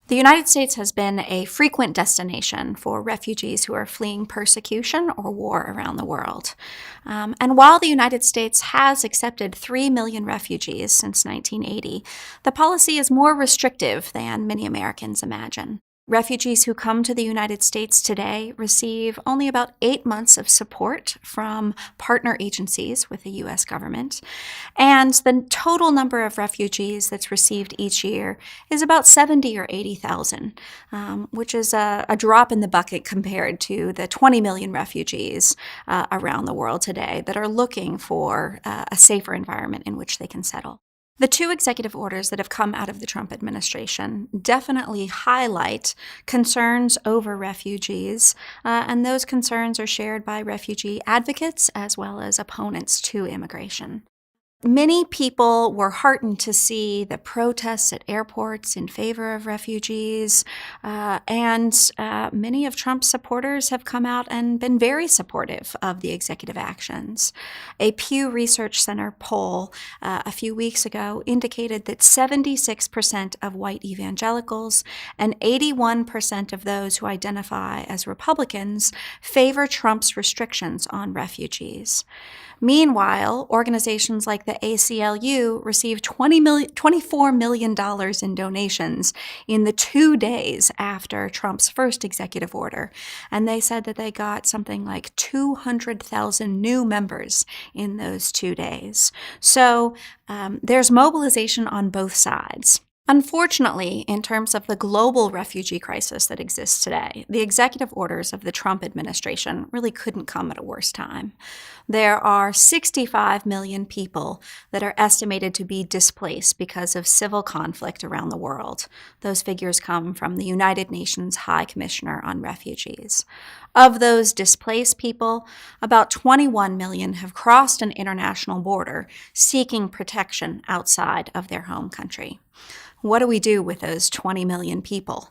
The United States has been a frequent destination for refugees who are fleeing persecution or war around the world. And while the United States has accepted 3 million refugees since 1980, the policy is more restrictive than many Americans imagine. Refugees who come to the United States today receive only about 8 months of support from partner agencies with the U.S. government, and the total number of refugees that's received each year is about 70 or 80,000, which is a drop in the bucket compared to the 20 million refugees around the world today that are looking for a safer environment in which they can settle. The two executive orders that have come out of the Trump administration definitely highlight concerns over refugees, and those concerns are shared by refugee advocates as well as opponents to immigration. Many people were heartened to see the protests at airports in favor of refugees, and many of Trump's supporters have come out and been very supportive of the executive actions. A Pew Research Center poll a few weeks ago indicated that 76% of white evangelicals and 81% of those who identify as Republicans favor Trump's restrictions on refugees. Meanwhile, organizations like the ACLU received $24 million in donations in the 2 days after Trump's first executive order, and they said that they got something like 200,000 new members in those 2 days. So there's mobilization on both sides. Unfortunately, in terms of the global refugee crisis that exists today, the executive orders of the Trump administration really couldn't come at a worse time. There are 65 million people that are estimated to be displaced because of civil conflict around the world. Those figures come from the United Nations High Commissioner on Refugees. Of those displaced people, about 21 million have crossed an international border seeking protection outside of their home country. What do we do with those 20 million people?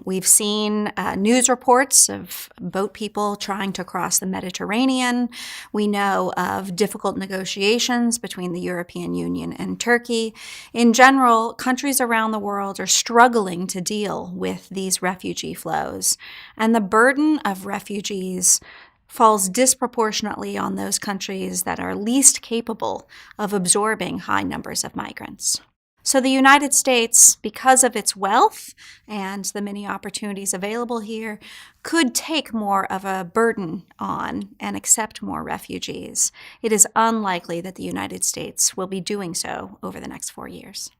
We've seen news reports of boat people trying to cross the Mediterranean. We know of difficult negotiations between the European Union and Turkey. In general, countries around the world are struggling to deal with these refugee flows. And the burden of refugees falls disproportionately on those countries that are least capable of absorbing high numbers of migrants. So the United States, because of its wealth and the many opportunities available here, could take more of a burden on and accept more refugees. It is unlikely that the United States will be doing so over the next 4 years.